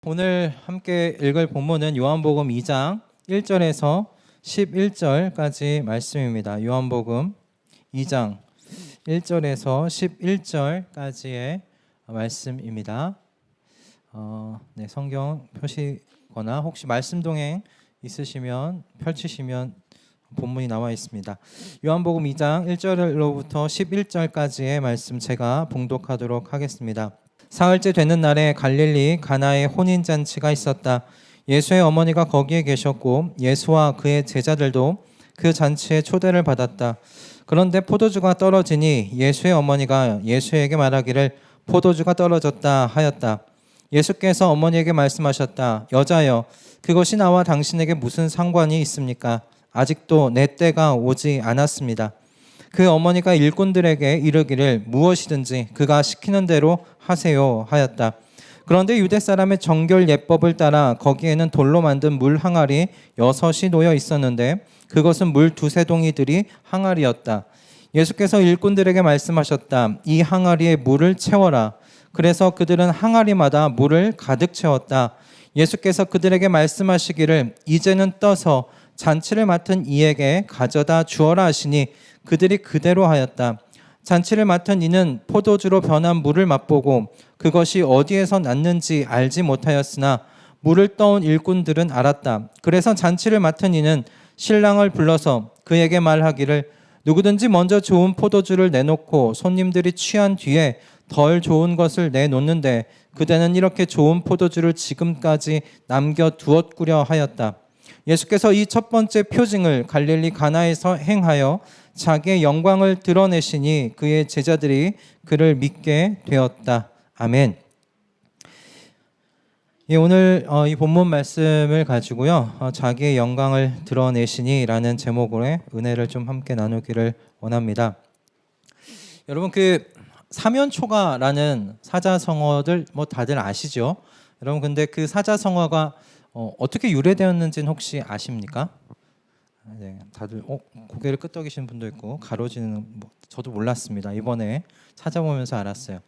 오늘 함께 읽을 본문은 요한복음 2장 1절에서 11절까지 말씀입니다. 요한복음 2장 1절에서 11절까지의 말씀입니다. 성경 펴시거나 혹시 말씀 동행 있으시면 펼치시면 본문이 나와 있습니다. 요한복음 2장 1절로부터 11절까지의 말씀 제가 봉독하도록 하겠습니다. 사흘째 되는 날에 갈릴리 가나에 혼인잔치가 있었다. 예수의 어머니가 거기에 계셨고 예수와 그의 제자들도 그 잔치에 초대를 받았다. 그런데 포도주가 떨어지니 예수의 어머니가 예수에게 말하기를 포도주가 떨어졌다 하였다. 예수께서 어머니에게 말씀하셨다. 여자여, 그것이 나와 당신에게 무슨 상관이 있습니까? 아직도 내 때가 오지 않았습니다. 그 어머니가 일꾼들에게 이르기를 무엇이든지 그가 시키는 대로 하세요 하였다. 그런데 유대 사람의 정결 예법을 따라 거기에는 돌로 만든 물 항아리 6이 놓여 있었는데 그것은 물 2-3 동이들이 항아리였다. 예수께서 일꾼들에게 말씀하셨다. 이 항아리에 물을 채워라. 그래서 그들은 항아리마다 물을 가득 채웠다. 예수께서 그들에게 말씀하시기를 이제는 떠서 잔치를 맡은 이에게 가져다 주어라 하시니 그들이 그대로 하였다. 잔치를 맡은 이는 포도주로 변한 물을 맛보고 그것이 어디에서 났는지 알지 못하였으나 물을 떠온 일꾼들은 알았다. 그래서 잔치를 맡은 이는 신랑을 불러서 그에게 말하기를 누구든지 먼저 좋은 포도주를 내놓고 손님들이 취한 뒤에 덜 좋은 것을 내놓는데 그대는 이렇게 좋은 포도주를 지금까지 남겨두었구려 하였다. 예수께서 이 첫 번째 표징을 갈릴리 가나에서 행하여 자기의 영광을 드러내시니 그의 제자들이 그를 믿게 되었다. 아멘. 오늘 이 본문 말씀을 가지고요, 자기의 영광을 드러내시니 라는 제목으로 은혜를 좀 함께 나누기를 원합니다. 여러분, 그 사면초가라는 사자성어들 다들 아시죠? 여러분, 근데 그 사자성어가 어떻게 유래되었는지는 혹시 아십니까? 네, 다들 고개를 끄덕이시는 분도 있고 가로지는 저도 몰랐습니다. 이번에 찾아보면서 알았어요.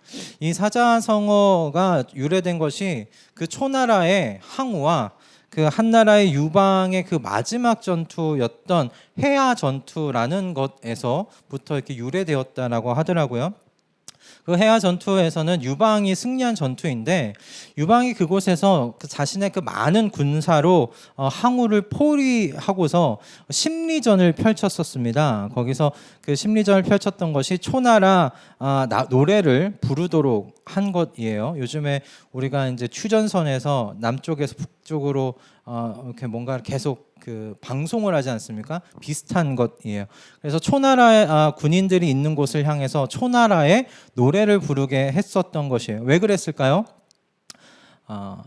이 사자성어가 유래된 것이 그 초나라의 항우와 그 한나라의 유방의 그 마지막 전투였던 해야 전투라는 것에서부터 이렇게 유래되었다라고 하더라고요. 그 해야 전투에서는 유방이 승리한 전투인데 유방이 그곳에서 자신의 그 많은 군사로 항우를 포위하고서 심리전을 펼쳤었습니다. 거기서 그 심리전을 펼쳤던 것이 초나라 노래를 부르도록 한 것이에요. 요즘에 우리가 이제 휴전선에서 남쪽에서 북쪽으로 이렇게 뭔가 계속 그 방송을 하지 않습니까? 비슷한 것이에요. 그래서 초나라의 군인들이 있는 곳을 향해서 초나라의 노래를 부르게 했었던 것이에요. 왜 그랬을까요?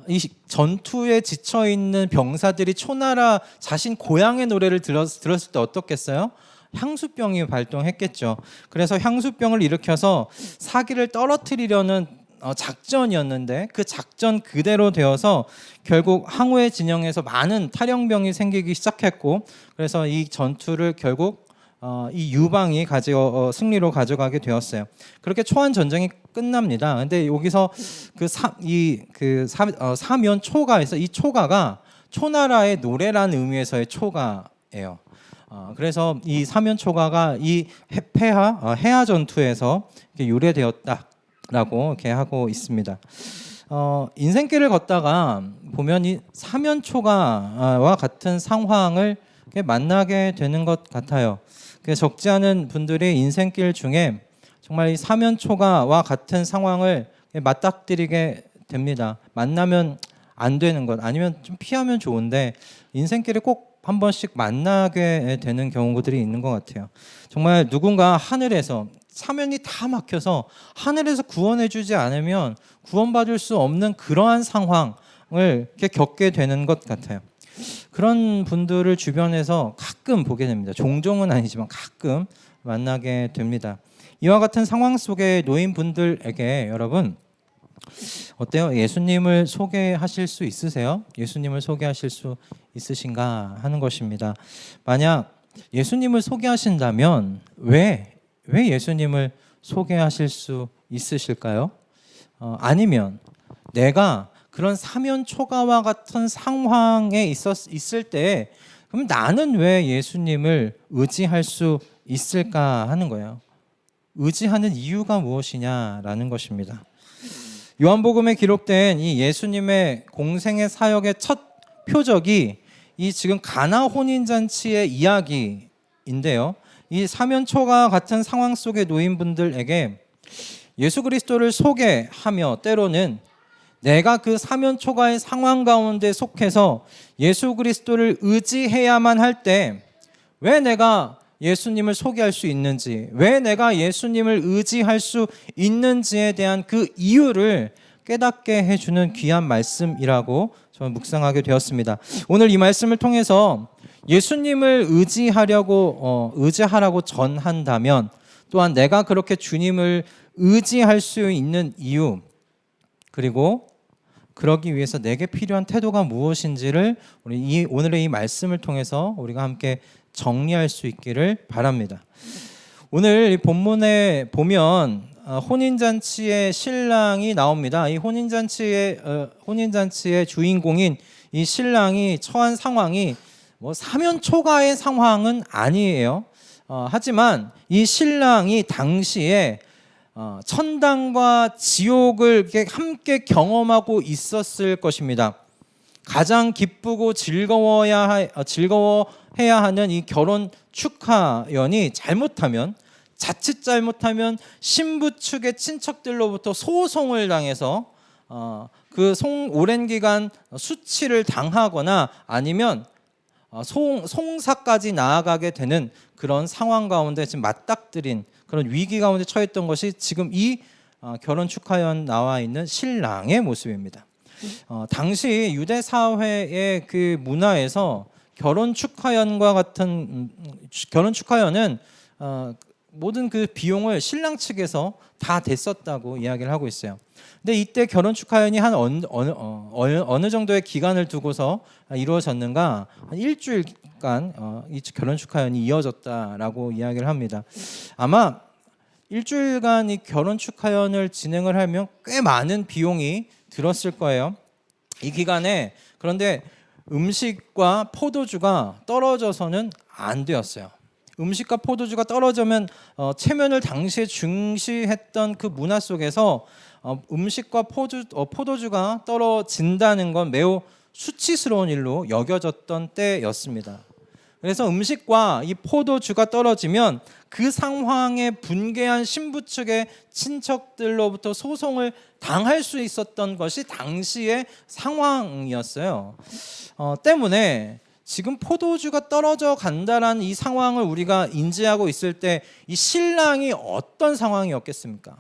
이 전투에 지쳐 있는 병사들이 초나라 자신 고향의 노래를 들었을 때 어떻겠어요? 향수병이 발동했겠죠. 그래서 향수병을 일으켜서 사기를 떨어뜨리려는 작전이었는데 그 작전 그대로 되어서 결국 항우의 진영에서 많은 탈영병이 생기기 시작했고 그래서 이 전투를 결국 이 유방이 승리로 가져가게 되었어요. 그렇게 초안 전쟁이 끝납니다. 근데 여기서 사면초가에서 이 초가가 초나라의 노래라는 의미에서의 초가예요. 그래서 이 사면초가가 이 해야 전투에서 유래되었다. 라고 이렇게 하고 있습니다. 인생길을 걷다가 보면 이 사면초가와 같은 상황을 만나게 되는 것 같아요. 적지 않은 분들이 인생길 중에 정말 이 사면초가와 같은 상황을 맞닥뜨리게 됩니다. 만나면 안 되는 것 아니면 좀 피하면 좋은데 인생길에 꼭 한 번씩 만나게 되는 경우들이 있는 것 같아요. 정말 누군가 하늘에서 사면이 다 막혀서 하늘에서 구원해주지 않으면 구원받을 수 없는 그러한 상황을 이렇게 겪게 되는 것 같아요. 그런 분들을 주변에서 가끔 보게 됩니다. 종종은 아니지만 가끔 만나게 됩니다. 이와 같은 상황 속에 놓인 분들에게 여러분 어때요? 예수님을 소개하실 수 있으세요? 예수님을 소개하실 수 있으신가 하는 것입니다. 만약 예수님을 소개하신다면 왜 예수님을 소개하실 수 있으실까요? 아니면 내가 그런 사면 초가와 같은 상황에 있을 때 그럼 나는 왜 예수님을 의지할 수 있을까 하는 거예요. 의지하는 이유가 무엇이냐라는 것입니다. 요한복음에 기록된 이 예수님의 공생의 사역의 첫 표적이 이 지금 가나 혼인잔치의 이야기인데요. 이 사면초가 같은 상황 속에 놓인 분들에게 예수 그리스도를 소개하며 때로는 내가 그 사면초가의 상황 가운데 속해서 예수 그리스도를 의지해야만 할 때 왜 내가 예수님을 소개할 수 있는지, 왜 내가 예수님을 의지할 수 있는지에 대한 그 이유를 깨닫게 해주는 귀한 말씀이라고 저는 묵상하게 되었습니다. 오늘 이 말씀을 통해서 예수님을 의지하라고 전한다면 또한 내가 그렇게 주님을 의지할 수 있는 이유, 그리고 그러기 위해서 내게 필요한 태도가 무엇인지를 오늘의 이 말씀을 통해서 우리가 함께 정리할 수 있기를 바랍니다. 오늘 이 본문에 보면 혼인잔치의 신랑이 나옵니다. 이 혼인잔치의 주인공인 이 신랑이 처한 상황이 사면초가의 상황은 아니에요. 하지만 이 신랑이 당시에 천당과 지옥을 함께 경험하고 있었을 것입니다. 가장 기쁘고 즐거워해야 하는 이 결혼 축하연이 자칫 잘못하면 신부 측의 친척들로부터 소송을 당해서 오랜 기간 수치를 당하거나 아니면 송사까지 나아가게 되는 그런 상황 가운데 지금 맞닥뜨린 그런 위기 가운데 처했던 것이 지금 이 결혼 축하연 나와 있는 신랑의 모습입니다. 당시 유대 사회의 그 문화에서 결혼 축하연과 같은 결혼 축하연은 모든 그 비용을 신랑 측에서 다 댔었다고 이야기를 하고 있어요. 근데 이때 결혼 축하연이 한 어느 정도의 기간을 두고서 이루어졌는가? 한 일주일간 이 결혼 축하연이 이어졌다라고 이야기를 합니다. 아마 일주일간 이 결혼 축하연을 진행을 하면 꽤 많은 비용이 들었을 거예요. 이 기간에 그런데 음식과 포도주가 떨어져서는 안 되었어요. 음식과 포도주가 떨어지면 체면을 당시에 중시했던 그 문화 속에서 음식과 포도주가 떨어진다는 건 매우 수치스러운 일로 여겨졌던 때였습니다. 그래서 음식과 이 포도주가 떨어지면 그 상황에 분개한 신부 측의 친척들로부터 소송을 당할 수 있었던 것이 당시의 상황이었어요. 때문에 지금 포도주가 떨어져 간다라는 이 상황을 우리가 인지하고 있을 때 이 신랑이 어떤 상황이었겠습니까?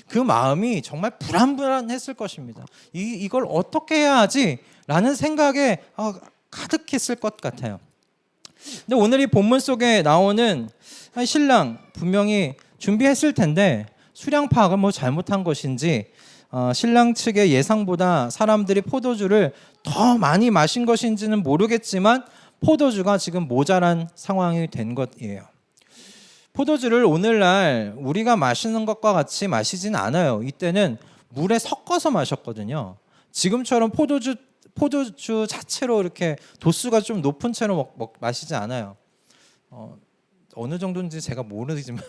그 마음이 정말 불안했을 것입니다. 이걸 어떻게 해야 하지? 라는 생각에 가득했을 것 같아요. 근데 오늘 이 본문 속에 나오는 신랑 분명히 준비했을 텐데 수량 파악을 잘못한 것인지 신랑 측의 예상보다 사람들이 포도주를 더 많이 마신 것인지는 모르겠지만 포도주가 지금 모자란 상황이 된 것이에요. 포도주를 오늘날 우리가 마시는 것과 같이 마시진 않아요. 이때는 물에 섞어서 마셨거든요. 지금처럼 포도주 자체로 이렇게 도수가 좀 높은 채로 마시지 않아요. 어느 정도인지 제가 모르지만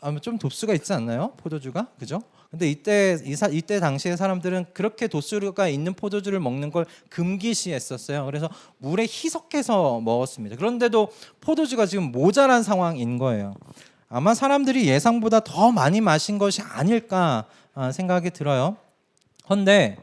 아마 좀 도수가 있지 않나요? 포도주가? 그죠? 근데 이때 당시에 사람들은 그렇게 도수가 있는 포도주를 먹는 걸 금기시했었어요. 그래서 물에 희석해서 먹었습니다. 그런데도 포도주가 지금 모자란 상황인 거예요. 아마 사람들이 예상보다 더 많이 마신 것이 아닐까 생각이 들어요. 그런데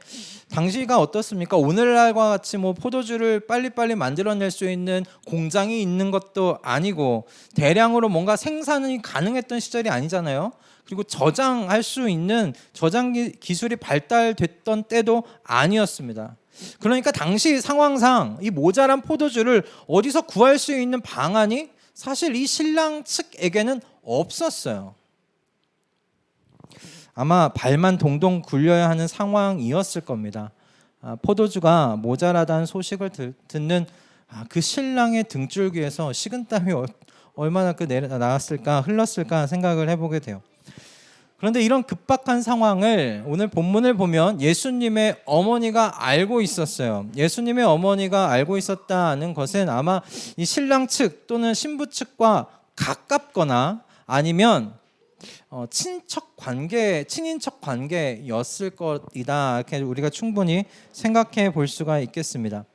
당시가 어떻습니까? 오늘날과 같이 포도주를 빨리빨리 만들어낼 수 있는 공장이 있는 것도 아니고 대량으로 뭔가 생산이 가능했던 시절이 아니잖아요. 그리고 저장할 수 있는 저장 기술이 발달됐던 때도 아니었습니다. 그러니까 당시 상황상 이 모자란 포도주를 어디서 구할 수 있는 방안이 사실 이 신랑 측에게는 없었어요. 아마 발만 동동 굴려야 하는 상황이었을 겁니다. 포도주가 모자라다는 소식을 듣는 그 신랑의 등줄기에서 식은땀이 얼마나 나왔을까 흘렀을까 생각을 해보게 돼요. 그런데 이런 급박한 상황을 오늘 본문을 보면 예수님의 어머니가 알고 있었어요. 예수님의 어머니가 알고 있었다는 것은 아마 이 신랑 측 또는 신부 측과 가깝거나 아니면 친인척 관계였을 것이다. 이렇게 우리가 충분히 생각해 볼 수가 있겠습니다.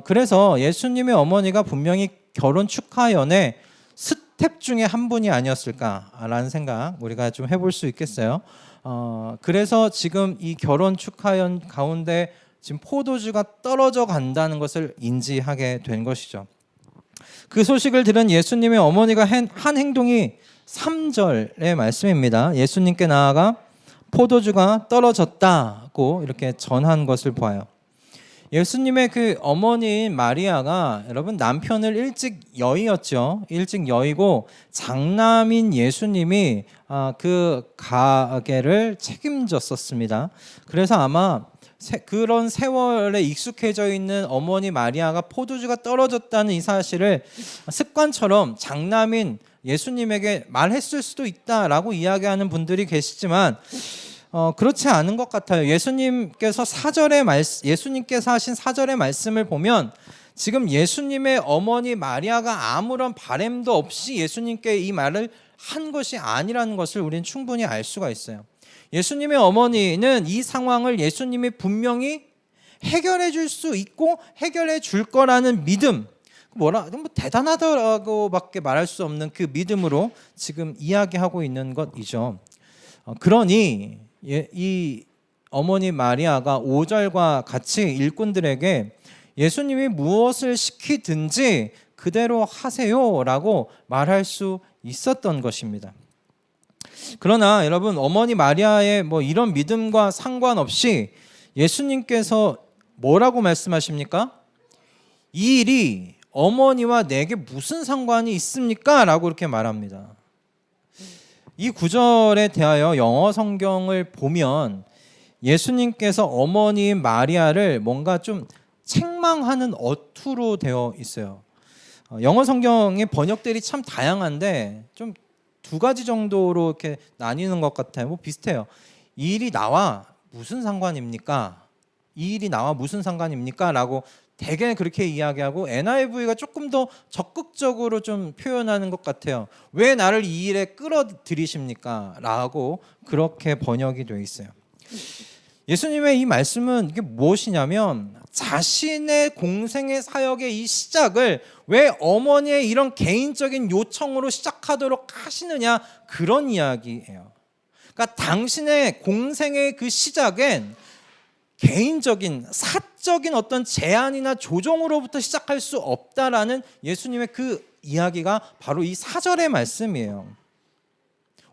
그래서 예수님의 어머니가 분명히 결혼 축하연에 스텝 중에 한 분이 아니었을까라는 생각 우리가 좀 해볼 수 있겠어요. 그래서 지금 이 결혼 축하연 가운데 지금 포도주가 떨어져 간다는 것을 인지하게 된 것이죠. 그 소식을 들은 예수님의 어머니가 한 행동이 3절의 말씀입니다. 예수님께 나아가 포도주가 떨어졌다고 이렇게 전한 것을 보아요. 예수님의 그 어머니인 마리아가 여러분 남편을 일찍 여의었죠. 일찍 여의고 장남인 예수님이 그 가게를 책임졌었습니다. 그래서 아마 그런 세월에 익숙해져 있는 어머니 마리아가 포도주가 떨어졌다는 이 사실을 습관처럼 장남인 예수님에게 말했을 수도 있다라고 이야기하는 분들이 계시지만 그렇지 않은 것 같아요. 예수님께서 하신 4절의 말씀을 보면 지금 예수님의 어머니 마리아가 아무런 바램도 없이 예수님께 이 말을 한 것이 아니라는 것을 우리는 충분히 알 수가 있어요. 예수님의 어머니는 이 상황을 예수님이 분명히 해결해 줄 수 있고 해결해 줄 거라는 믿음, 뭐 대단하다고밖에 말할 수 없는 그 믿음으로 지금 이야기하고 있는 것이죠. 그러니 이 어머니 마리아가 5절과 같이 일꾼들에게 예수님이 무엇을 시키든지 그대로 하세요라고 말할 수 있었던 것입니다. 그러나 여러분 어머니 마리아의 이런 믿음과 상관없이 예수님께서 뭐라고 말씀하십니까? 이 일이 어머니와 내게 무슨 상관이 있습니까? 라고 이렇게 말합니다. 이 구절에 대하여 영어 성경을 보면 예수님께서 어머니 마리아를 뭔가 좀 책망하는 어투로 되어 있어요. 영어 성경의 번역들이 참 다양한데 좀 두 가지 정도로 이렇게 나뉘는 것 같아요. 비슷해요. 이 일이 나와 무슨 상관입니까? 이 일이 나와 무슨 상관입니까? 라고 대개 그렇게 이야기하고 NIV가 조금 더 적극적으로 좀 표현하는 것 같아요. 왜 나를 이 일에 끌어들이십니까? 라고 그렇게 번역이 되어 있어요. 예수님의 이 말씀은 이게 무엇이냐면 자신의 공생의 사역의 이 시작을 왜 어머니의 이런 개인적인 요청으로 시작하도록 하시느냐 그런 이야기예요. 그러니까 당신의 공생의 그 시작엔 개인적인 사적인 어떤 제안이나 조종으로부터 시작할 수 없다라는 예수님의 그 이야기가 바로 이 4절의 말씀이에요.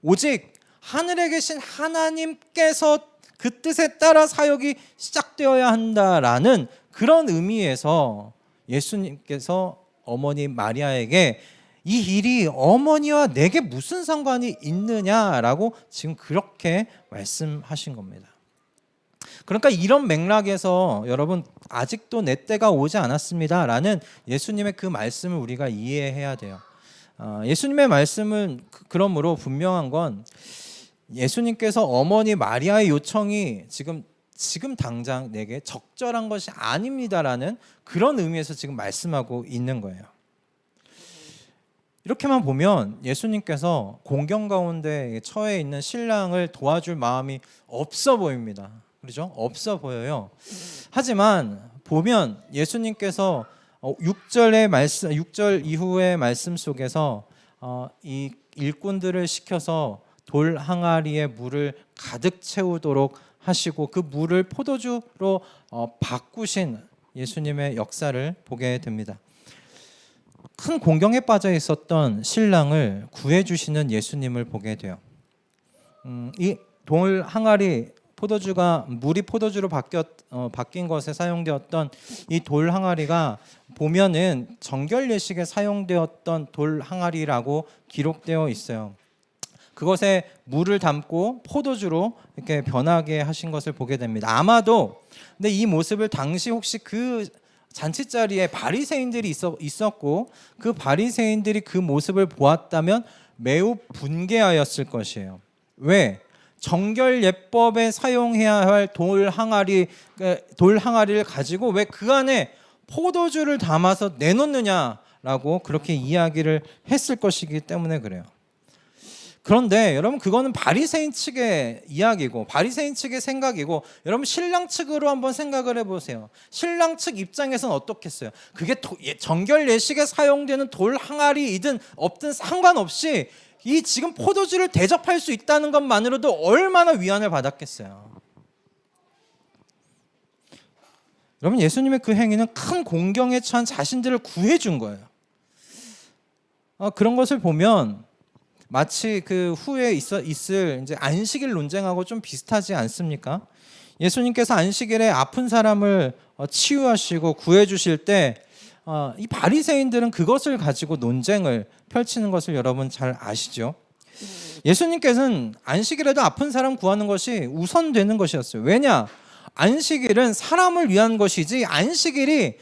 오직 하늘에 계신 하나님께서 그 뜻에 따라 사역이 시작되어야 한다라는 그런 의미에서 예수님께서 어머니 마리아에게 이 일이 어머니와 내게 무슨 상관이 있느냐라고 지금 그렇게 말씀하신 겁니다. 그러니까 이런 맥락에서 여러분 아직도 내 때가 오지 않았습니다라는 예수님의 그 말씀을 우리가 이해해야 돼요. 예수님의 말씀은 그러므로 분명한 건 예수님께서 어머니 마리아의 요청이 지금 당장 내게 적절한 것이 아닙니다라는 그런 의미에서 지금 말씀하고 있는 거예요. 이렇게만 보면 예수님께서 공경 가운데 처해 있는 신랑을 도와줄 마음이 없어 보입니다. 그렇죠? 없어 보여요. 하지만 보면 예수님께서 6절 이후의 말씀 속에서 이 일꾼들을 시켜서 돌 항아리에 물을 가득 채우도록 하시고 그 물을 포도주로 바꾸신 예수님의 역사를 보게 됩니다. 큰 공경에 빠져 있었던 신랑을 구해주시는 예수님을 보게 돼요. 이 돌 항아리 물이 포도주로 바뀐 것에 사용되었던 이 돌 항아리가 보면은 정결 예식에 사용되었던 돌 항아리라고 기록되어 있어요. 그것에 물을 담고 포도주로 이렇게 변하게 하신 것을 보게 됩니다. 아마도 근데 이 모습을 당시 혹시 그 잔치 자리에 바리새인들이 있었고 그 바리새인들이 그 모습을 보았다면 매우 분개하였을 것이에요. 왜? 정결 예법에 사용해야 할 돌 항아리를 가지고 왜 그 안에 포도주를 담아서 내놓느냐라고 그렇게 이야기를 했을 것이기 때문에 그래요. 그런데 여러분, 그거는 바리새인 측의 이야기고 바리새인 측의 생각이고, 여러분 신랑 측으로 한번 생각을 해보세요. 신랑 측 입장에서는 어떻겠어요? 그게 정결 예식에 사용되는 돌 항아리이든 없든 상관없이 이 지금 포도주를 대접할 수 있다는 것만으로도 얼마나 위안을 받았겠어요. 여러분, 예수님의 그 행위는 큰 공경에 처한 자신들을 구해준 거예요. 그런 것을 보면 마치 그 후에 있을 이제 안식일 논쟁하고 좀 비슷하지 않습니까? 예수님께서 안식일에 아픈 사람을 치유하시고 구해주실 때 이 바리새인들은 그것을 가지고 논쟁을 펼치는 것을 여러분 잘 아시죠? 예수님께서는 안식일에도 아픈 사람 구하는 것이 우선되는 것이었어요. 왜냐? 안식일은 사람을 위한 것이지 안식일이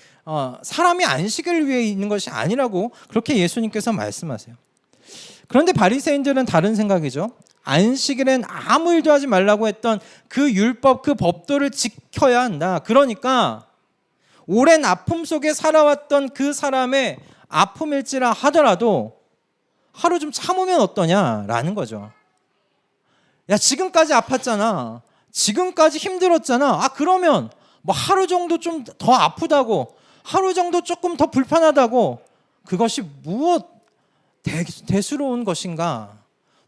사람이 안식일을 위해 있는 것이 아니라고 그렇게 예수님께서 말씀하세요. 그런데 바리새인들은 다른 생각이죠. 안식일엔 아무 일도 하지 말라고 했던 그 율법, 그 법도를 지켜야 한다. 그러니까 오랜 아픔 속에 살아왔던 그 사람의 아픔일지라 하더라도 하루 좀 참으면 어떠냐라는 거죠. 야, 지금까지 아팠잖아. 지금까지 힘들었잖아. 그러면 뭐 하루 정도 좀 더 아프다고, 하루 정도 조금 더 불편하다고 그것이 무엇 대수로운 것인가?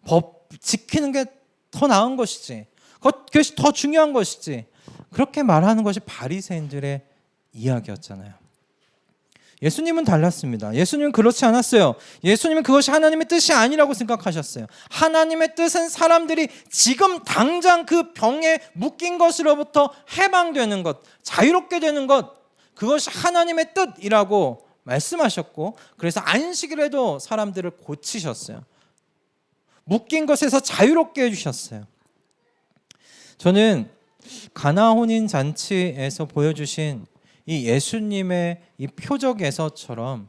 법 지키는 게 더 나은 것이지, 그것이 더 중요한 것이지, 그렇게 말하는 것이 바리새인들의 이야기였잖아요. 예수님은 달랐습니다. 예수님은 그렇지 않았어요. 예수님은 그것이 하나님의 뜻이 아니라고 생각하셨어요. 하나님의 뜻은 사람들이 지금 당장 그 병에 묶인 것으로부터 해방되는 것, 자유롭게 되는 것, 그것이 하나님의 뜻이라고 말씀하셨고, 그래서 안식일에도 사람들을 고치셨어요. 묶인 것에서 자유롭게 해주셨어요. 저는 가나 혼인 잔치에서 보여주신 이 예수님의 이 표적에서처럼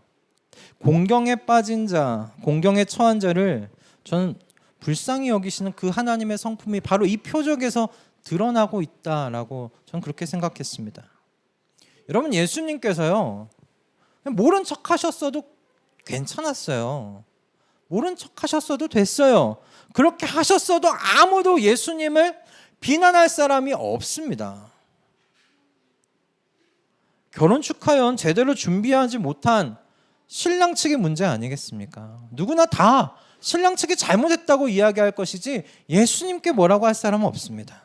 공경에 빠진 자, 공경에 처한 자를 저는 불쌍히 여기시는 그 하나님의 성품이 바로 이 표적에서 드러나고 있다라고 저는 그렇게 생각했습니다. 여러분, 예수님께서요, 모른 척 하셨어도 괜찮았어요. 모른 척 하셨어도 됐어요. 그렇게 하셨어도 아무도 예수님을 비난할 사람이 없습니다. 결혼 축하연 제대로 준비하지 못한 신랑 측의 문제 아니겠습니까? 누구나 다 신랑 측이 잘못했다고 이야기할 것이지 예수님께 뭐라고 할 사람은 없습니다.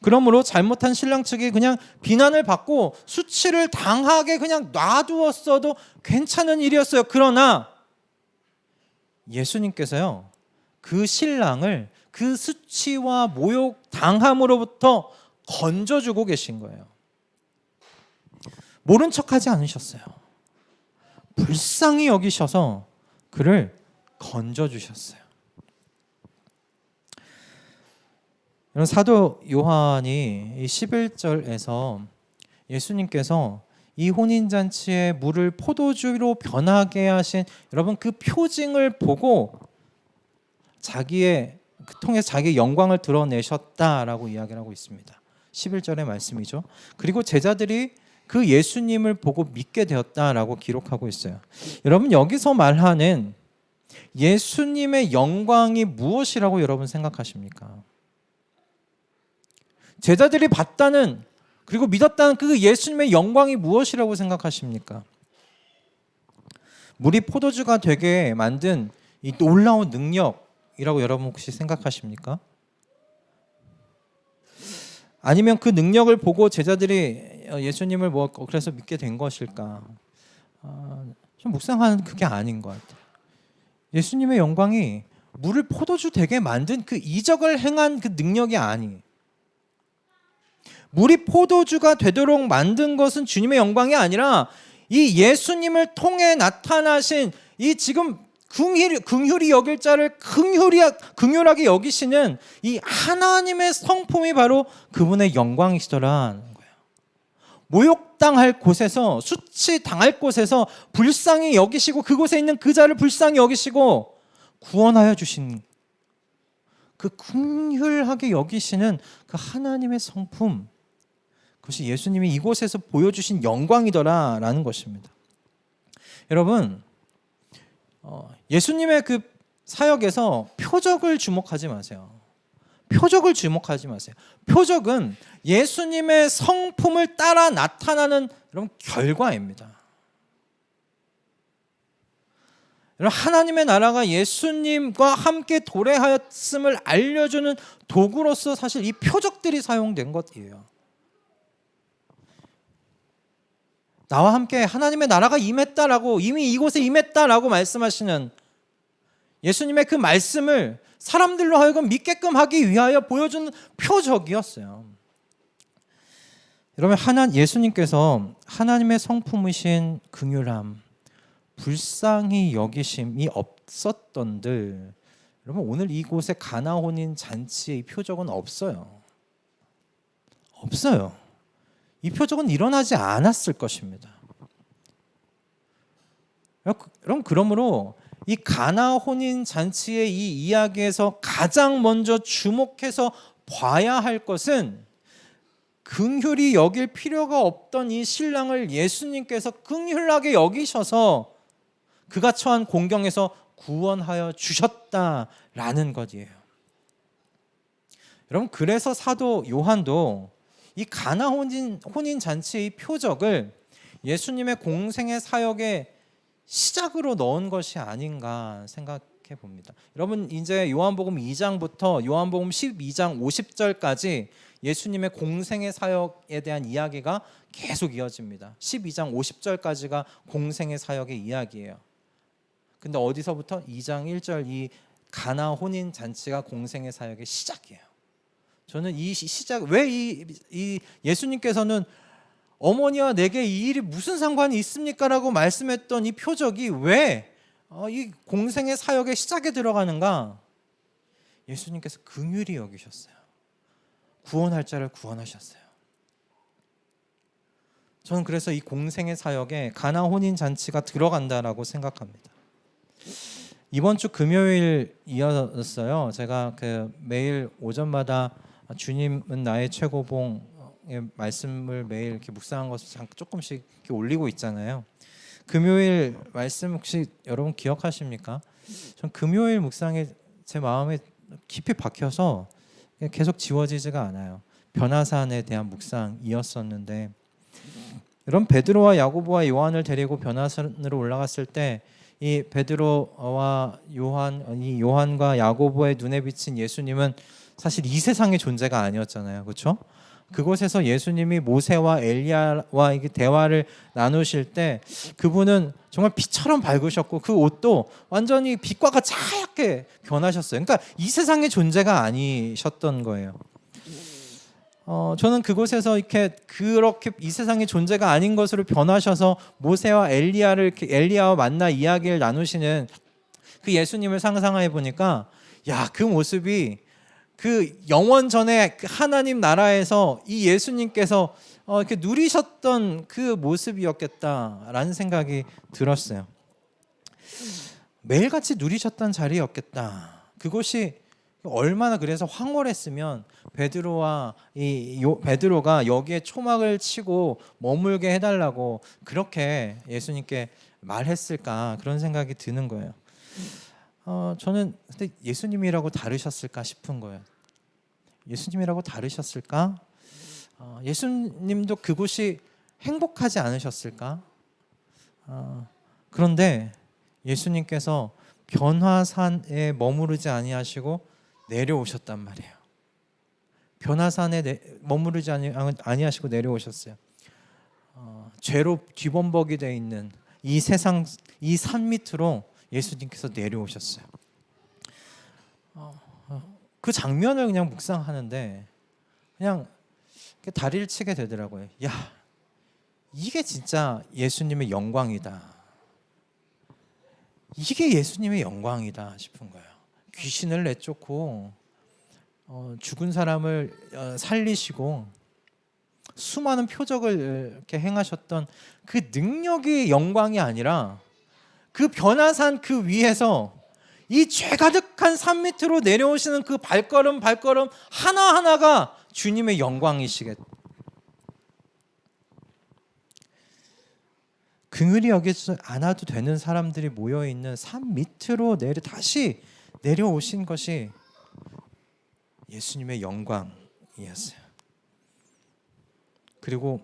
그러므로 잘못한 신랑 측이 그냥 비난을 받고 수치를 당하게 그냥 놔두었어도 괜찮은 일이었어요. 그러나 예수님께서요, 그 신랑을 그 수치와 모욕 당함으로부터 건져주고 계신 거예요. 모른 척하지 않으셨어요. 불쌍히 여기셔서 그를 건져주셨어요. 사도 요한이 이 11절에서 예수님께서 이 혼인잔치에 물을 포도주로 변하게 하신 여러분 그 표징을 보고 통해서 자기의 영광을 드러내셨다라고 이야기를 하고 있습니다. 11절의 말씀이죠. 그리고 제자들이 그 예수님을 보고 믿게 되었다라고 기록하고 있어요. 여러분, 여기서 말하는 예수님의 영광이 무엇이라고 여러분 생각하십니까? 제자들이 봤다는, 그리고 믿었다는 그 예수님의 영광이 무엇이라고 생각하십니까? 물이 포도주가 되게 만든 이 놀라운 능력이라고 여러분 혹시 생각하십니까? 아니면 그 능력을 보고 제자들이 예수님을 그래서 믿게 된 것일까? 좀 묵상하는 그게 아닌 것 같아요. 예수님의 영광이 물을 포도주 되게 만든 그 이적을 행한 그 능력이 아니에요. 물이 포도주가 되도록 만든 것은 주님의 영광이 아니라 이 예수님을 통해 나타나신 이 지금 긍휼히 여길 자를 긍휼하게 여기시는 이 하나님의 성품이 바로 그분의 영광이시더라는 거예요. 모욕당할 곳에서, 수치당할 곳에서 불쌍히 여기시고 그곳에 있는 그 자를 불쌍히 여기시고 구원하여 주신 그 긍휼하게 여기시는 그 하나님의 성품, 그것이 예수님이 이곳에서 보여주신 영광이더라라는 것입니다. 여러분, 예수님의 그 사역에서 표적을 주목하지 마세요. 표적을 주목하지 마세요. 표적은 예수님의 성품을 따라 나타나는 여러분 결과입니다. 여러분, 하나님의 나라가 예수님과 함께 도래하였음을 알려주는 도구로서 사실 이 표적들이 사용된 것이에요. 나와 함께 하나님의 나라가 임했다라고, 이미 이곳에 임했다라고 말씀하시는 예수님의 그 말씀을 사람들로 하여금 믿게끔 하기 위하여 보여주는 표적이었어요. 여러분, 예수님께서 하나님의 성품이신 긍휼함, 불쌍히 여기심이 없었던들, 여러분 오늘 이곳에 가나 혼인 잔치의 표적은 없어요. 없어요. 이 표적은 일어나지 않았을 것입니다. 여러분, 그러므로 이 가나 혼인 잔치의 이 이야기에서 가장 먼저 주목해서 봐야 할 것은 긍휼히 여길 필요가 없던 이 신랑을 예수님께서 긍휼하게 여기셔서 그가 처한 공경에서 구원하여 주셨다라는 것이에요. 여러분, 그래서 사도 요한도 이 가나 혼인 잔치의 표적을 예수님의 공생의 사역의 시작으로 넣은 것이 아닌가 생각해 봅니다. 여러분, 이제 요한복음 2장부터 요한복음 12장 50절까지 예수님의 공생의 사역에 대한 이야기가 계속 이어집니다. 12장 50절까지가 공생의 사역의 이야기예요. 근데 어디서부터? 2장 1절 이 가나 혼인 잔치가 공생의 사역의 시작이에요. 저는 이 시작, 왜 이 예수님께서는 어머니와 내게 이 일이 무슨 상관이 있습니까? 라고 말씀했던 이 표적이 왜 이 공생의 사역의 시작에 들어가는가? 예수님께서 긍휼히 여기셨어요. 구원할 자를 구원하셨어요. 저는 그래서 이 공생의 사역에 가나 혼인 잔치가 들어간다라고 생각합니다. 이번 주 금요일이었어요. 제가 그 매일 오전마다 주님은 나의 최고봉의 말씀을 매일 이렇게 묵상한 것을 조금씩 이렇게 올리고 있잖아요. 금요일 말씀 혹시 여러분 기억하십니까? 전 금요일 묵상에 제 마음에 깊이 박혀서 계속 지워지지가 않아요. 변화산에 대한 묵상이었었는데, 여러분 베드로와 야고보와 요한을 데리고 변화산으로 올라갔을 때 이 베드로와 요한과 야고보의 눈에 비친 예수님은 사실 이 세상의 존재가 아니었잖아요. 그렇죠? 그곳에서 예수님이 모세와 엘리야와 이게 대화를 나누실 때 그분은 정말 빛처럼 밝으셨고 그 옷도 완전히 빛과 같이 하얗게 변하셨어요. 그러니까 이 세상의 존재가 아니셨던 거예요. 저는 그곳에서 그렇게 이 세상의 존재가 아닌 것으로 변하셔서 모세와 엘리야와 만나 이야기를 나누시는 그 예수님을 상상해 보니까, 야, 그 모습이 그 영원 전에 그 하나님 나라에서 이 예수님께서 이렇게 누리셨던 그 모습이었겠다라는 생각이 들었어요. 매일같이 누리셨던 자리였겠다. 그곳이 얼마나 그래서 황홀했으면 베드로가 여기에 초막을 치고 머물게 해달라고 그렇게 예수님께 말했을까, 그런 생각이 드는 거예요. 저는 근데 예수님이라고 다르셨을까 싶은 거예요. 예수님이라고 다르셨을까? 예수님도 그곳이 행복하지 않으셨을까? 그런데 예수님께서 변화산에 머무르지 아니하시고 내려오셨단 말이에요. 변화산에 머무르지 아니하시고 내려오셨어요. 죄로 뒤범벅이 되어 있는 이 세상, 이 산 밑으로 예수님께서 내려오셨어요. 그 장면을 그냥 묵상하는데 그냥 다리를 치게 되더라고요. 야, 이게 진짜 예수님의 영광이다. 이게 예수님의 영광이다 싶은 거예요. 귀신을 내쫓고 죽은 사람을 살리시고 수많은 표적을 이렇게 행하셨던 그 능력이 영광이 아니라 그 변화산 그 위에서 이 죄 가득한 산 밑으로 내려오시는 그 발걸음 하나하나가 주님의 영광이시겠다. 긍휼히 여기지 않아도 되는 사람들이 모여있는 산 밑으로 다시 내려오신 것이 예수님의 영광이었어요. 그리고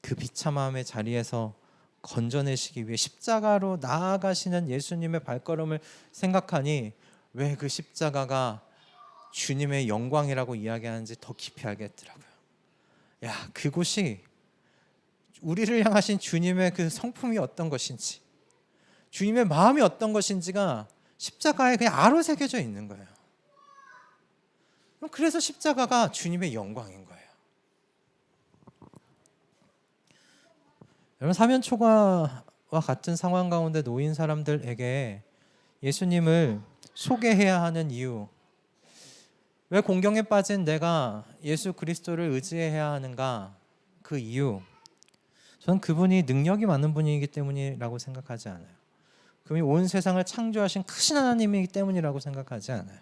그 비참함의 자리에서 건져내시기 위해 십자가로 나아가시는 예수님의 발걸음을 생각하니 왜 그 십자가가 주님의 영광이라고 이야기하는지 더 깊이 알겠더라고요. 야, 그곳이 우리를 향하신 주님의 그 성품이 어떤 것인지, 주님의 마음이 어떤 것인지가 십자가에 그냥 아로 새겨져 있는 거예요. 그래서 십자가가 주님의 영광인 거예요. 여러분, 사면초가와 같은 상황 가운데 놓인 사람들에게 예수님을 소개해야 하는 이유, 왜 공경에 빠진 내가 예수 그리스도를 의지해야 하는가, 그 이유, 저는 그분이 능력이 많은 분이기 때문이라고 생각하지 않아요. 그분이 온 세상을 창조하신 크신 하나님이기 때문이라고 생각하지 않아요.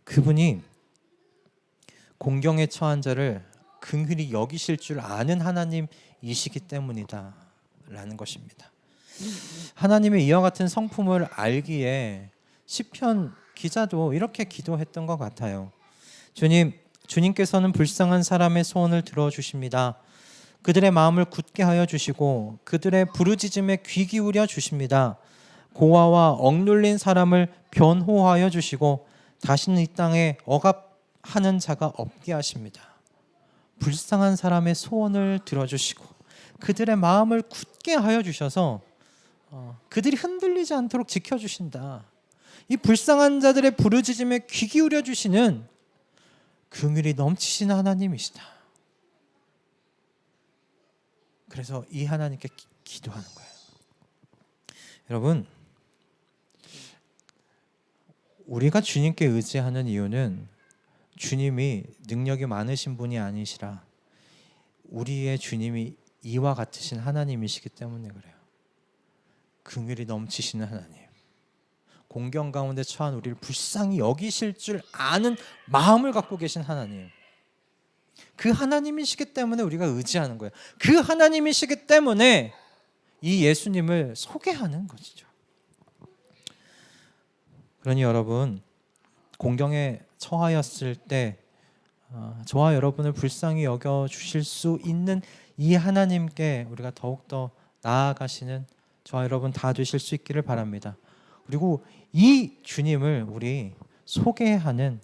그분이 공경에 처한 자를 긍휼히 여기실 줄 아는 하나님이시기 때문이다 라는 것입니다. 하나님의 이와 같은 성품을 알기에 시편 기자도 이렇게 기도했던 것 같아요. 주님께서는 불쌍한 사람의 소원을 들어주십니다. 그들의 마음을 굳게 하여 주시고 그들의 부르짖음에 귀 기울여 주십니다. 고아와 억눌린 사람을 변호하여 주시고 다시는 이 땅에 억압하는 자가 없게 하십니다. 불쌍한 사람의 소원을 들어주시고 그들의 마음을 굳게 하여 주셔서 그들이 흔들리지 않도록 지켜주신다. 이 불쌍한 자들의 부르짖음에 귀 기울여 주시는 긍휼이 넘치시는 하나님이시다. 그래서 이 하나님께 기도하는 거예요. 여러분, 우리가 주님께 의지하는 이유는 주님이 능력이 많으신 분이 아니시라 우리의 주님이 이와 같으신 하나님이시기 때문에 그래요. 긍휼이 넘치시는 하나님, 공경 가운데 처한 우리를 불쌍히 여기실 줄 아는 마음을 갖고 계신 하나님, 그 하나님이시기 때문에 우리가 의지하는 거예요. 그 하나님이시기 때문에 이 예수님을 소개하는 것이죠. 그러니 여러분, 공경에 처하였을 때 저와 여러분을 불쌍히 여겨주실 수 있는 이 하나님께 우리가 더욱더 나아가시는 저와 여러분 다 되실 수 있기를 바랍니다. 그리고 이 주님을 우리 소개하는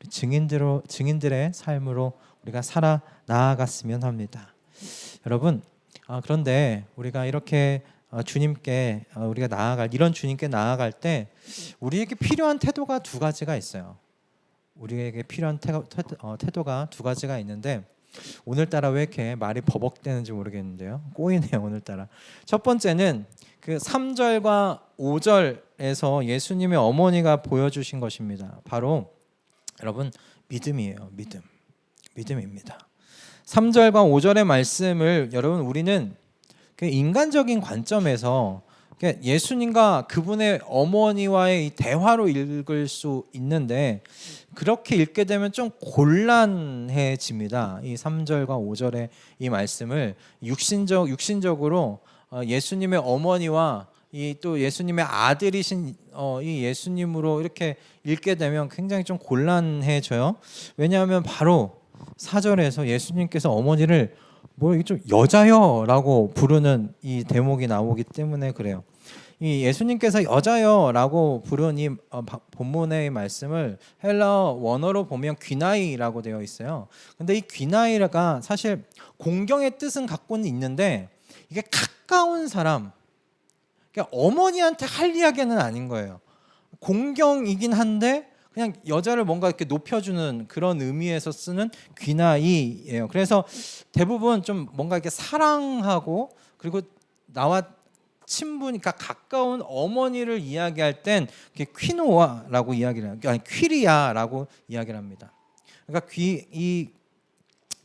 증인들의 삶으로 우리가 살아 나아갔으면 합니다. 여러분, 그런데 우리가 이렇게 주님께 우리가 이런 주님께 나아갈 때 우리에게 필요한 태도가 두 가지가 있어요. 우리에게 필요한 태도가 두 가지가 있는데 오늘따라 왜 이렇게 말이 버벅대는지 모르겠는데요. 꼬이네요 오늘따라. 첫 번째는 그 3절과 5절에서 예수님의 어머니가 보여주신 것입니다. 바로 여러분 믿음이에요. 믿음입니다. 3절과 5절의 말씀을 여러분 우리는 인간적인 관점에서 예수님과 그분의 어머니와의 이 대화로 읽을 수 있는데 그렇게 읽게 되면 좀 곤란해집니다. 이 3절과 5절의 이 말씀을 육신적으로 예수님의 어머니와 또 예수님의 아들이신 이 예수님으로 이렇게 읽게 되면 굉장히 좀 곤란해져요. 왜냐하면 바로 4절에서 예수님께서 어머니를 이게 좀 여자여라고 부르는 이 대목이 나오기 때문에 그래요. 이 예수님께서 여자여라고 부른 이 본문의 말씀을 헬라어 원어로 보면 귀나이라고 되어 있어요. 근데 이 귀나이가 사실 공경의 뜻은 갖고는 있는데 이게 가까운 사람, 그러니까 어머니한테 할 이야기는 아닌 거예요. 공경이긴 한데 그냥 여자를 뭔가 이렇게 높여주는 그런 의미에서 쓰는 귀나이예요. 그래서 대부분 좀 뭔가 이렇게 사랑하고 그리고 나와 친부니까 가까운 어머니를 이야기할 땐 퀴노아라고 이야기를 해요. 아니 퀴리아라고 이야기를 합니다. 그러니까 이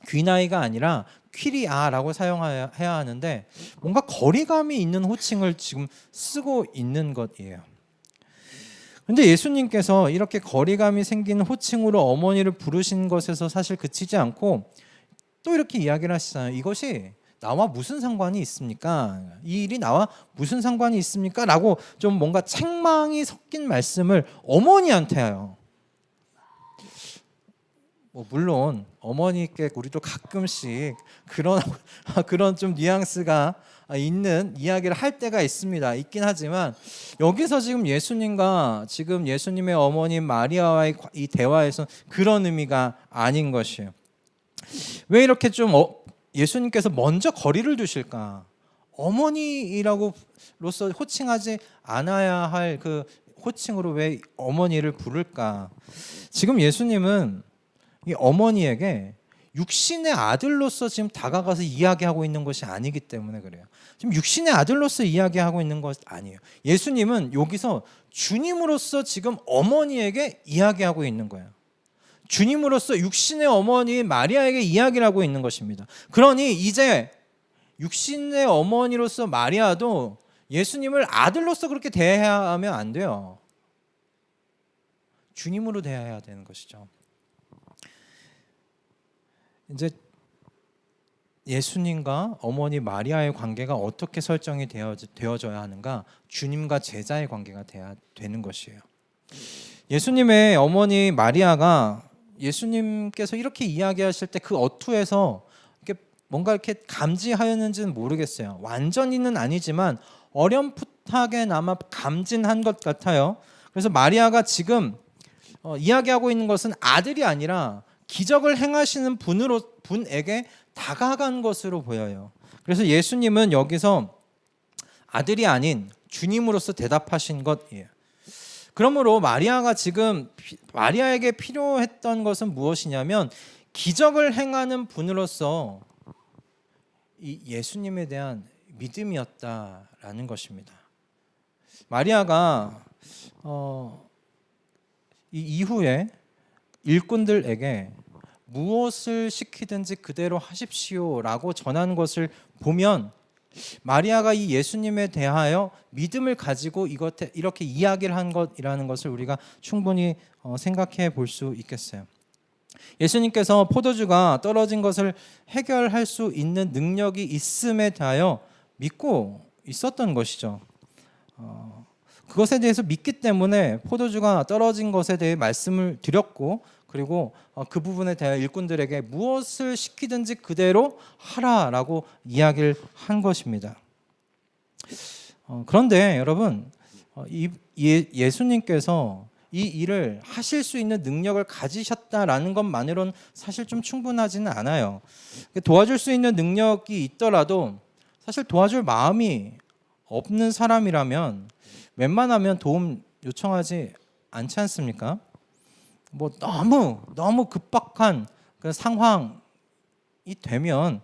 귀나이가 아니라 퀴리아라고 사용해야 하는데 뭔가 거리감이 있는 호칭을 지금 쓰고 있는 것이에요. 근데 예수님께서 이렇게 거리감이 생기는 호칭으로 어머니를 부르신 것에서 사실 그치지 않고 또 이렇게 이야기를 하시잖아요. 이것이 나와 무슨 상관이 있습니까? 이 일이 나와 무슨 상관이 있습니까? 라고 좀 뭔가 책망이 섞인 말씀을 어머니한테 해요. 물론 어머니께 우리도 가끔씩 그런 좀 뉘앙스가 있는 이야기를 할 때가 있긴 하지만 여기서 지금 예수님과 지금 예수님의 어머니 마리아와의 이 대화에서 그런 의미가 아닌 것이에요. 왜 이렇게 좀 예수님께서 먼저 거리를 두실까? 어머니라고로서 호칭하지 않아야 할 그 호칭으로 왜 어머니를 부를까? 지금 예수님은 이 어머니에게 육신의 아들로서 지금 다가가서 이야기하고 있는 것이 아니기 때문에 그래요. 지금 육신의 아들로서 이야기하고 있는 것 아니에요. 예수님은 여기서 주님으로서 지금 어머니에게 이야기하고 있는 거예요. 주님으로서 육신의 어머니 마리아에게 이야기를 하고 있는 것입니다. 그러니 이제 육신의 어머니로서 마리아도 예수님을 아들로서 그렇게 대해야 하면 안 돼요. 주님으로 대해야 되는 것이죠. 이제 예수님과 어머니 마리아의 관계가 어떻게 설정이 되어져야 하는가? 주님과 제자의 관계가 돼야 되는 것이에요. 예수님의 어머니 마리아가 예수님께서 이렇게 이야기하실 때 그 어투에서 뭔가 이렇게 감지하였는지는 모르겠어요. 완전히는 아니지만 어렴풋하게나마 감진한 것 같아요. 그래서 마리아가 지금 이야기하고 있는 것은 아들이 아니라 기적을 행하시는 분에게 다가간 것으로 보여요. 그래서 예수님은 여기서 아들이 아닌 주님으로서 대답하신 것이에요. 그러므로 마리아에게 필요했던 것은 무엇이냐면 기적을 행하는 분으로서 이 예수님에 대한 믿음이었다라는 것입니다. 마리아가 이 이후에 일꾼들에게 무엇을 시키든지 그대로 하십시오라고 전하는 것을 보면 마리아가 이 예수님에 대하여 믿음을 가지고 이렇게 이야기를 한 것이라는 것을 우리가 충분히 생각해 볼 수 있겠어요. 예수님께서 포도주가 떨어진 것을 해결할 수 있는 능력이 있음에 대하여 믿고 있었던 것이죠. 그것에 대해서 믿기 때문에 포도주가 떨어진 것에 대해 말씀을 드렸고, 그리고 그 부분에 대해 일꾼들에게 무엇을 시키든지 그대로 하라라고 이야기를 한 것입니다. 그런데 여러분, 예수님께서 이 일을 하실 수 있는 능력을 가지셨다라는 것만으로는 사실 좀 충분하지는 않아요. 도와줄 수 있는 능력이 있더라도 사실 도와줄 마음이 없는 사람이라면 웬만하면 도움 요청하지 않지 않습니까? 너무 급박한 그 상황이 되면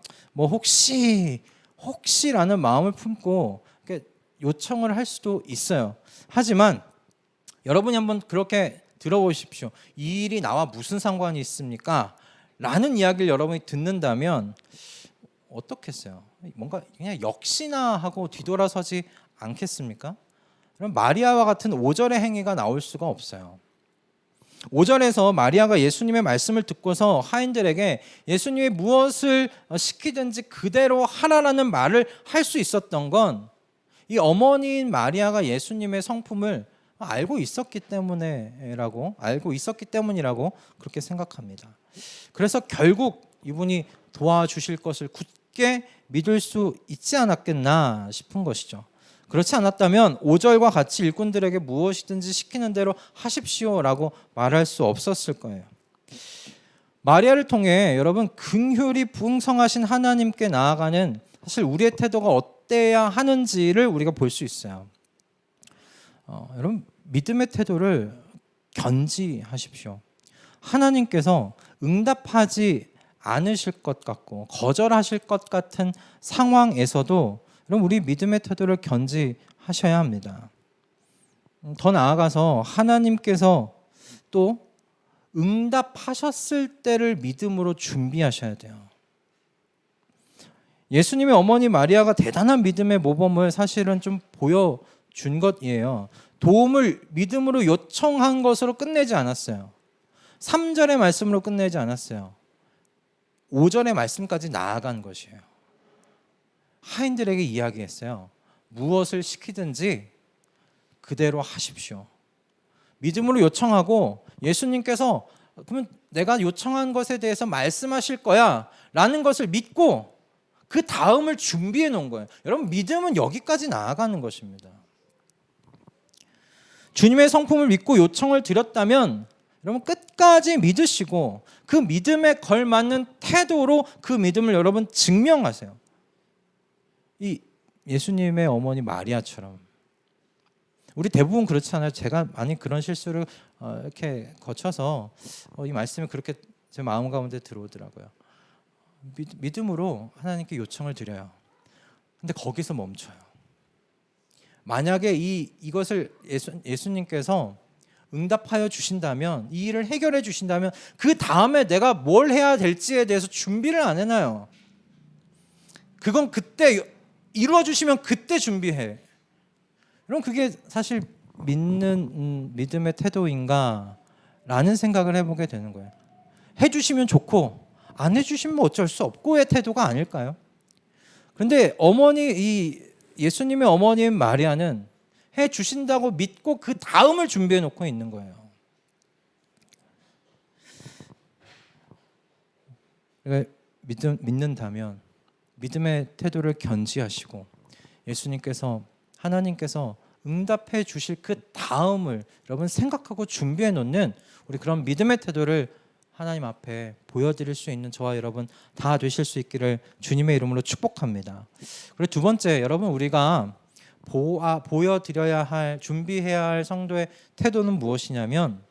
혹시라는 마음을 품고 요청을 할 수도 있어요. 하지만 여러분이 한번 그렇게 들어보십시오. 이 일이 나와 무슨 상관이 있습니까? 라는 이야기를 여러분이 듣는다면 어떻겠어요? 뭔가 그냥 역시나 하고 뒤돌아서지 않겠습니까? 그럼 마리아와 같은 5절의 행위가 나올 수가 없어요. 5절에서 마리아가 예수님의 말씀을 듣고서 하인들에게 예수님이 무엇을 시키든지 그대로 하라라는 말을 할 수 있었던 건 이 어머니인 마리아가 예수님의 성품을 알고 있었기 때문이라고 그렇게 생각합니다. 그래서 결국 이분이 도와주실 것을 굳게 믿을 수 있지 않았겠나 싶은 것이죠. 그렇지 않았다면 5절과 같이 일꾼들에게 무엇이든지 시키는 대로 하십시오라고 말할 수 없었을 거예요. 마리아를 통해 여러분 긍휼이 풍성하신 하나님께 나아가는 사실 우리의 태도가 어때야 하는지를 우리가 볼 수 있어요. 여러분 믿음의 태도를 견지하십시오. 하나님께서 응답하지 않으실 것 같고 거절하실 것 같은 상황에서도 그럼 우리 믿음의 태도를 견지하셔야 합니다. 더 나아가서 하나님께서 또 응답하셨을 때를 믿음으로 준비하셔야 돼요. 예수님의 어머니 마리아가 대단한 믿음의 모범을 사실은 좀 보여준 것이에요. 도움을 믿음으로 요청한 것으로 끝내지 않았어요. 3절의 말씀으로 끝내지 않았어요. 5절의 말씀까지 나아간 것이에요. 하인들에게 이야기했어요. 무엇을 시키든지 그대로 하십시오. 믿음으로 요청하고 예수님께서 그러면 내가 요청한 것에 대해서 말씀하실 거야 라는 것을 믿고 그 다음을 준비해 놓은 거예요. 여러분, 믿음은 여기까지 나아가는 것입니다. 주님의 성품을 믿고 요청을 드렸다면 여러분 끝까지 믿으시고 그 믿음에 걸맞는 태도로 그 믿음을 여러분 증명하세요. 이 예수님의 어머니 마리아처럼. 우리 대부분 그렇지 않아요? 제가 많이 그런 실수를 이렇게 거쳐서 이 말씀이 그렇게 제 마음 가운데 들어오더라고요. 믿음으로 하나님께 요청을 드려요. 근데 거기서 멈춰요. 만약에 이것을 예수님께서 응답하여 주신다면, 이 일을 해결해 주신다면 그 다음에 내가 뭘 해야 될지에 대해서 준비를 안 해놔요. 그건 그때 이루어 주시면 그때 준비해. 그럼 그게 사실 믿는 믿음의 태도인가 라는 생각을 해보게 되는 거예요. 해주시면 좋고 안 해주시면 어쩔 수 없고의 태도가 아닐까요? 그런데 이 예수님의 어머니인 마리아는 해주신다고 믿고 그 다음을 준비해 놓고 있는 거예요. 그러니까 믿는다면 믿음의 태도를 견지하시고 하나님께서 응답해 주실 그 다음을 여러분 생각하고 준비해 놓는 우리 그런 믿음의 태도를 하나님 앞에 보여드릴 수 있는 저와 여러분 다 되실 수 있기를 주님의 이름으로 축복합니다. 그리고 두 번째, 여러분 우리가 보여드려야 할, 준비해야 할 성도의 태도는 무엇이냐면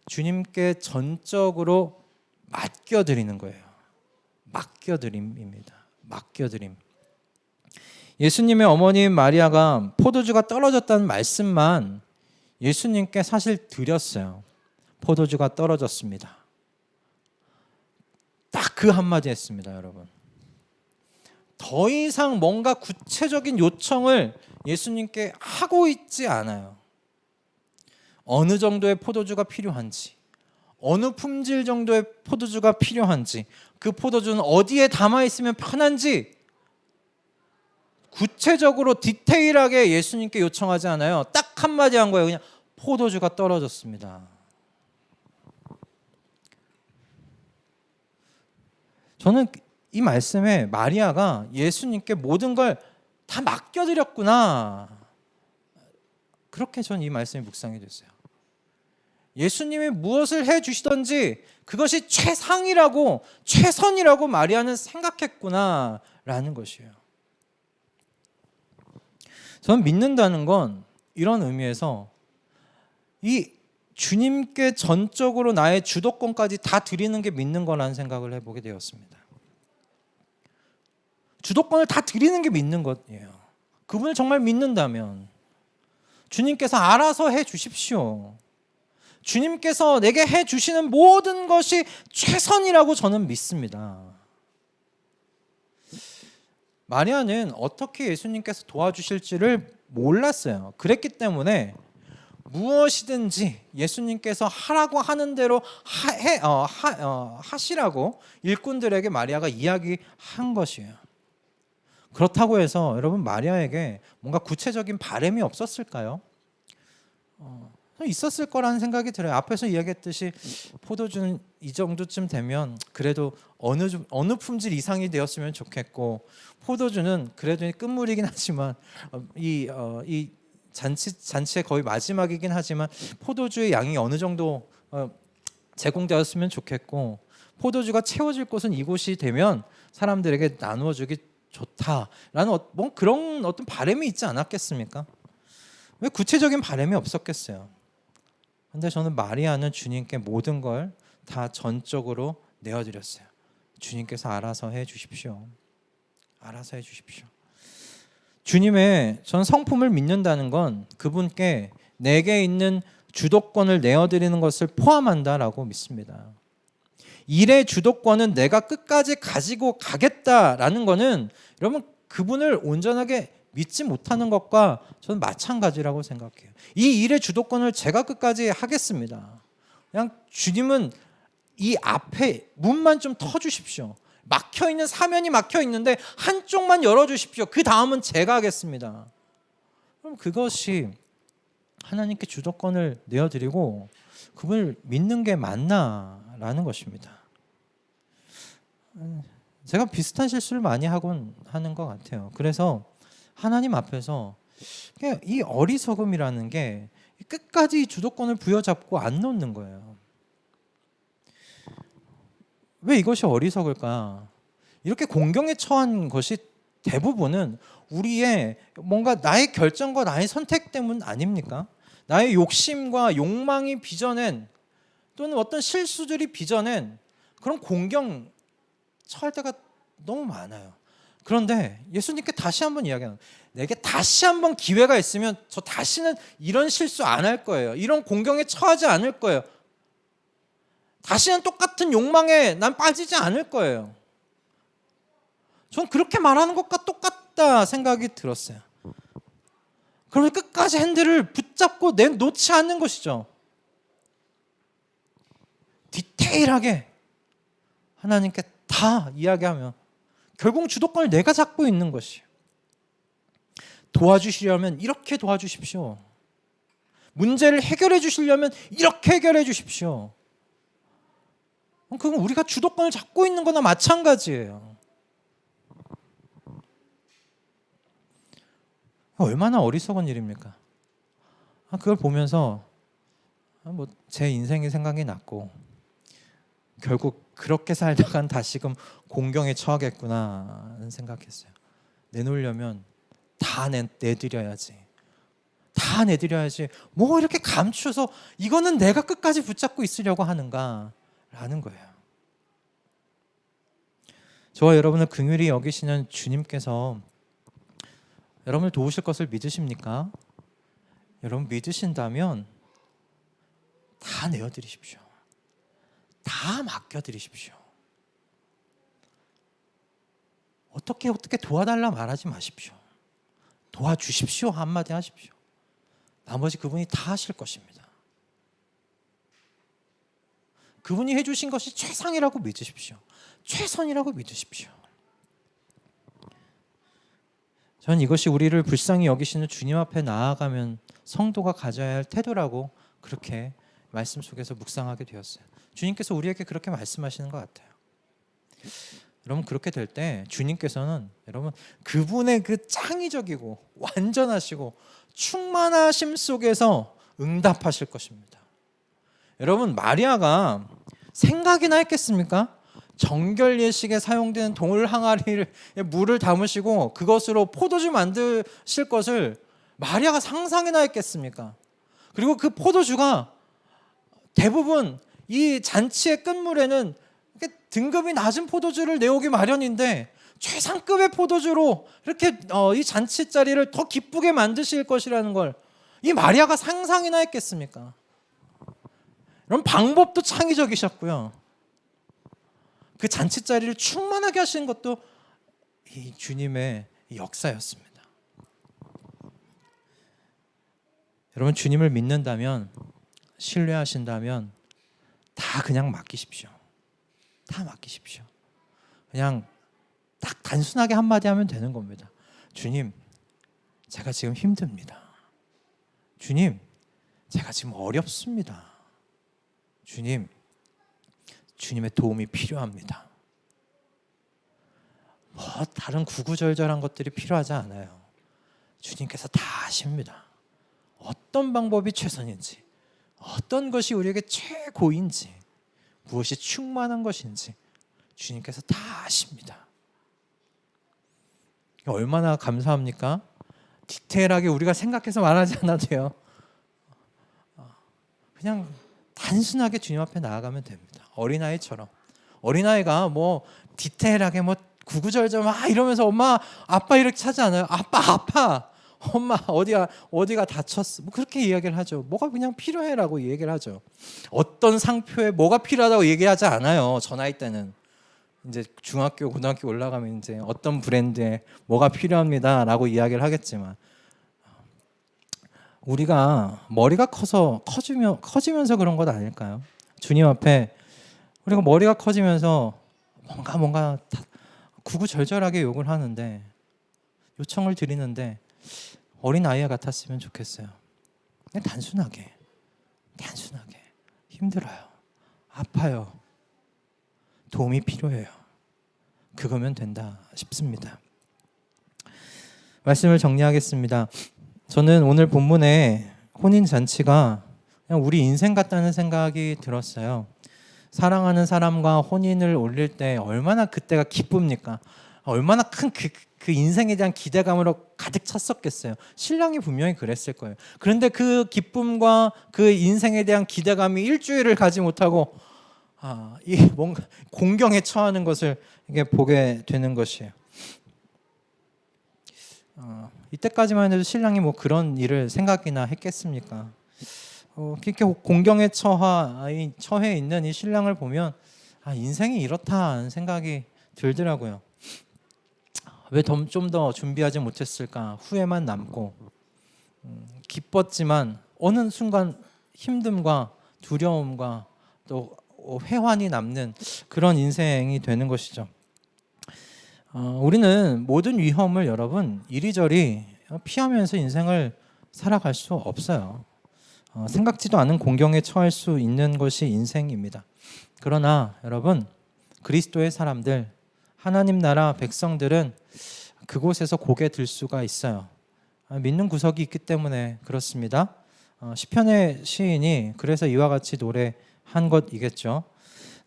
주님께 전적으로 맡겨드리는 거예요. 맡겨드림입니다. 맡겨드림. 예수님의 어머니인 마리아가 포도주가 떨어졌다는 말씀만 예수님께 사실 드렸어요. 포도주가 떨어졌습니다. 딱 그 한마디 했습니다, 여러분. 더 이상 뭔가 구체적인 요청을 예수님께 하고 있지 않아요. 어느 정도의 포도주가 필요한지, 어느 품질 정도의 포도주가 필요한지, 그 포도주는 어디에 담아 있으면 편한지 구체적으로 디테일하게 예수님께 요청하지 않아요. 딱 한마디 한 거예요. 그냥 포도주가 떨어졌습니다. 저는 이 말씀에 마리아가 예수님께 모든 걸 다 맡겨드렸구나, 그렇게 저는 이 말씀이 묵상이 됐어요. 예수님이 무엇을 해주시던지 그것이 최상이라고, 최선이라고 마리아는 생각했구나 라는 것이에요. 저는 믿는다는 건 이런 의미에서 이 주님께 전적으로 나의 주도권까지 다 드리는 게 믿는 거라는 생각을 해보게 되었습니다. 주도권을 다 드리는 게 믿는 것이에요. 그분을 정말 믿는다면 주님께서 알아서 해 주십시오. 주님께서 내게 해 주시는 모든 것이 최선이라고 저는 믿습니다. 마리아는 어떻게 예수님께서 도와주실지를 몰랐어요. 그랬기 때문에 무엇이든지 예수님께서 하라고 하는 대로 하시라고 일꾼들에게 마리아가 이야기한 것이에요. 그렇다고 해서 여러분 마리아에게 뭔가 구체적인 바람이 없었을까요? 있었을 거라는 생각이 들어요. 앞에서 이야기했듯이 포도주는 이 정도쯤 되면 그래도 어느 품질 이상이 되었으면 좋겠고, 포도주는 그래도 끝물이긴 하지만 이 잔치의 거의 마지막이긴 하지만 포도주의 양이 어느 정도 제공되었으면 좋겠고, 포도주가 채워질 곳은 이곳이 되면 사람들에게 나누어 주기 좋다라는 그런 어떤 바람이 있지 않았겠습니까? 왜 구체적인 바람이 없었겠어요? 근데 저는 마리아는 주님께 모든 걸 다 전적으로 내어드렸어요. 주님께서 알아서 해 주십시오. 알아서 해 주십시오. 주님의 전 성품을 믿는다는 건 그분께 내게 있는 주도권을 내어드리는 것을 포함한다라고 믿습니다. 일의 주도권은 내가 끝까지 가지고 가겠다라는 것은 여러분 그분을 온전하게 믿지 못하는 것과 저는 마찬가지라고 생각해요. 이 일의 주도권을 제가 끝까지 하겠습니다. 그냥 주님은 이 앞에 문만 좀 터주십시오. 막혀있는 사면이 막혀있는데 한쪽만 열어주십시오. 그 다음은 제가 하겠습니다. 그럼 그것이 하나님께 주도권을 내어드리고 그분을 믿는 게 맞나라는 것입니다. 제가 비슷한 실수를 많이 하곤 하는 것 같아요. 그래서 하나님 앞에서 이 어리석음이라는 게 끝까지 주도권을 부여잡고 안 놓는 거예요. 왜 이것이 어리석을까? 이렇게 공경에 처한 것이 대부분은 우리의 뭔가 나의 결정과 나의 선택 때문 아닙니까? 나의 욕심과 욕망이 빚어낸 또는 어떤 실수들이 빚어낸 그런 공경 처할 때가 너무 많아요. 그런데 예수님께 다시 한번 이야기하는, 내게 다시 한번 기회가 있으면 저 다시는 이런 실수 안 할 거예요. 이런 공경에 처하지 않을 거예요. 다시는 똑같은 욕망에 난 빠지지 않을 거예요. 전 그렇게 말하는 것과 똑같다 생각이 들었어요. 그러면 끝까지 핸들을 붙잡고 놓지 않는 것이죠. 디테일하게 하나님께 다 이야기하면 결국 주도권을 내가 잡고 있는 것이에요. 도와주시려면 이렇게 도와주십시오. 문제를 해결해 주시려면 이렇게 해결해 주십시오. 그건 우리가 주도권을 잡고 있는 거나 마찬가지예요. 얼마나 어리석은 일입니까? 그걸 보면서 제 인생의 생각이 났고 결국 그렇게 살다간 다시금 공경에 처하겠구나 생각했어요. 내놓으려면 다 내드려야지. 다 내드려야지. 뭐 이렇게 감추어서 이거는 내가 끝까지 붙잡고 있으려고 하는가 라는 거예요. 저와 여러분을 긍휼히 여기시는 주님께서 여러분을 도우실 것을 믿으십니까? 여러분 믿으신다면 다 내어드리십시오. 다 맡겨드리십시오. 어떻게 도와달라 말하지 마십시오. 도와주십시오 한마디 하십시오. 나머지 그분이 다 하실 것입니다. 그분이 해주신 것이 최상이라고 믿으십시오. 최선이라고 믿으십시오. 저는 이것이 우리를 불쌍히 여기시는 주님 앞에 나아가면 성도가 가져야 할 태도라고 그렇게 말씀 속에서 묵상하게 되었어요. 주님께서 우리에게 그렇게 말씀하시는 것 같아요. 여러분 그렇게 될 때 주님께서는 여러분 그분의 그 창의적이고 완전하시고 충만하심 속에서 응답하실 것입니다. 여러분 마리아가 생각이나 했겠습니까? 정결 예식에 사용되는 돌 항아리를 물을 담으시고 그것으로 포도주 만드실 것을 마리아가 상상이나 했겠습니까? 그리고 그 포도주가 대부분 이 잔치의 끝물에는 등급이 낮은 포도주를 내오기 마련인데 최상급의 포도주로 이렇게 이 잔치 자리를 더 기쁘게 만드실 것이라는 걸 이 마리아가 상상이나 했겠습니까? 이런 방법도 창의적이셨고요. 그 잔치 자리를 충만하게 하시는 것도 이 주님의 역사였습니다. 여러분 주님을 믿는다면, 신뢰하신다면 다 그냥 맡기십시오. 다 맡기십시오. 그냥 딱 단순하게 한마디 하면 되는 겁니다. 주님, 제가 지금 힘듭니다. 주님, 제가 지금 어렵습니다. 주님, 주님의 도움이 필요합니다. 뭐 다른 구구절절한 것들이 필요하지 않아요. 주님께서 다 아십니다. 어떤 방법이 최선인지, 어떤 것이 우리에게 최고인지, 무엇이 충만한 것인지 주님께서 다 아십니다. 얼마나 감사합니까? 디테일하게 우리가 생각해서 말하지 않아도 돼요. 그냥 단순하게 주님 앞에 나아가면 됩니다. 어린아이처럼. 어린아이가 뭐 디테일하게 뭐 구구절절 막 이러면서 엄마 아빠 이렇게 찾지 않아요. 아빠 엄마 어디가 다쳤어. 뭐 그렇게 이야기를 하죠. 뭐가 그냥 필요해라고 얘기를 하죠. 어떤 상표에 뭐가 필요하다고 얘기하지 않아요. 저 나이 때는. 이제 중학교, 고등학교 올라가면 이제 어떤 브랜드에 뭐가 필요합니다라고 이야기를 하겠지만 우리가 머리가 커지면서 그런 것 아닐까요? 주님 앞에 우리가 머리가 커지면서 뭔가 구구절절하게 욕을 하는데 요청을 드리는데 어린 아이와 같았으면 좋겠어요. 그냥 단순하게 힘들어요, 아파요, 도움이 필요해요. 그거면 된다 싶습니다. 말씀을 정리하겠습니다. 저는 오늘 본문에 혼인잔치가 그냥 우리 인생 같다는 생각이 들었어요. 사랑하는 사람과 혼인을 올릴 때 얼마나 그때가 기쁩니까? 얼마나 큰 그 인생에 대한 기대감으로 가득 찼었겠어요. 신랑이 분명히 그랬을 거예요. 그런데 그 기쁨과 그 인생에 대한 기대감이 일주일을 가지 못하고 이 뭔가 공경에 처하는 것을 이게 보게 되는 것이에요. 이때까지만 해도 신랑이 뭐 그런 일을 생각이나 했겠습니까? 이렇게 공경에 처해 있는 이 신랑을 보면 인생이 이렇다 하는 생각이 들더라고요. 왜 좀 더 준비하지 못했을까? 후회만 남고 기뻤지만 어느 순간 힘듦과 두려움과 또 회환이 남는 그런 인생이 되는 것이죠. 우리는 모든 위험을 여러분 이리저리 피하면서 인생을 살아갈 수 없어요. 생각지도 않은 공경에 처할 수 있는 것이 인생입니다. 그러나 여러분 그리스도의 사람들, 하나님 나라 백성들은 그곳에서 고개 들 수가 있어요. 믿는 구석이 있기 때문에 그렇습니다. 시편의 시인이 그래서 이와 같이 노래한 것이겠죠.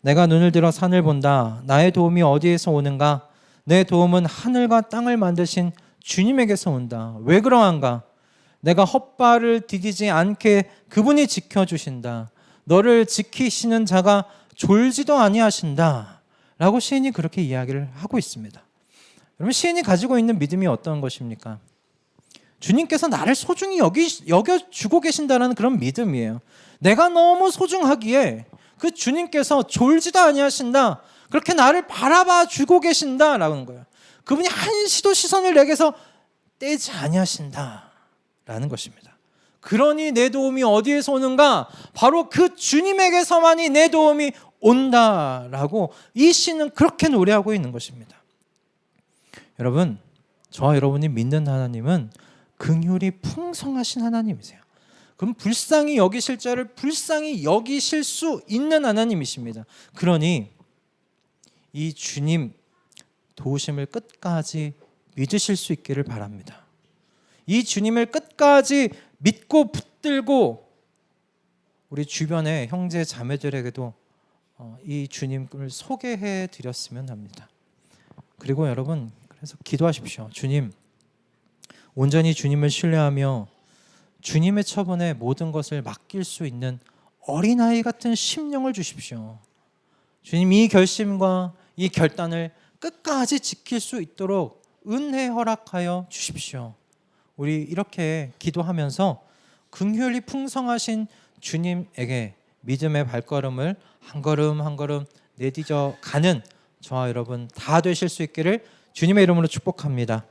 내가 눈을 들어 산을 본다. 나의 도움이 어디에서 오는가? 내 도움은 하늘과 땅을 만드신 주님에게서 온다. 왜 그러한가? 내가 헛발을 디디지 않게 그분이 지켜주신다. 너를 지키시는 자가 졸지도 아니하신다. 라고 시인이 그렇게 이야기를 하고 있습니다. 여러분 시인이 가지고 있는 믿음이 어떤 것입니까? 주님께서 나를 소중히 여겨주고 계신다는 그런 믿음이에요. 내가 너무 소중하기에 그 주님께서 졸지도 아니하신다. 그렇게 나를 바라봐 주고 계신다라는 거예요. 그분이 한시도 시선을 내게서 떼지 아니하신다라는 것입니다. 그러니 내 도움이 어디에서 오는가? 바로 그 주님에게서만이 내 도움이 온다라고 이 시는 그렇게 노래하고 있는 것입니다. 여러분, 저와 여러분이 믿는 하나님은 긍휼이 풍성하신 하나님이세요. 그럼 불쌍히 여기실 자를 불쌍히 여기실 수 있는 하나님이십니다. 그러니 이 주님 도우심을 끝까지 믿으실 수 있기를 바랍니다. 이 주님을 끝까지 믿고 붙들고 우리 주변의 형제 자매들에게도 이 주님을 소개해 드렸으면 합니다. 그리고 여러분 그래서 기도하십시오. 주님, 온전히 주님을 신뢰하며 주님의 처분에 모든 것을 맡길 수 있는 어린아이 같은 심령을 주십시오. 주님 이 결심과 이 결단을 끝까지 지킬 수 있도록 은혜 허락하여 주십시오. 우리 이렇게 기도하면서 긍휼이 풍성하신 주님에게 믿음의 발걸음을 한 걸음 한 걸음 내디뎌 가는 저와 여러분 다 되실 수 있기를 주님의 이름으로 축복합니다.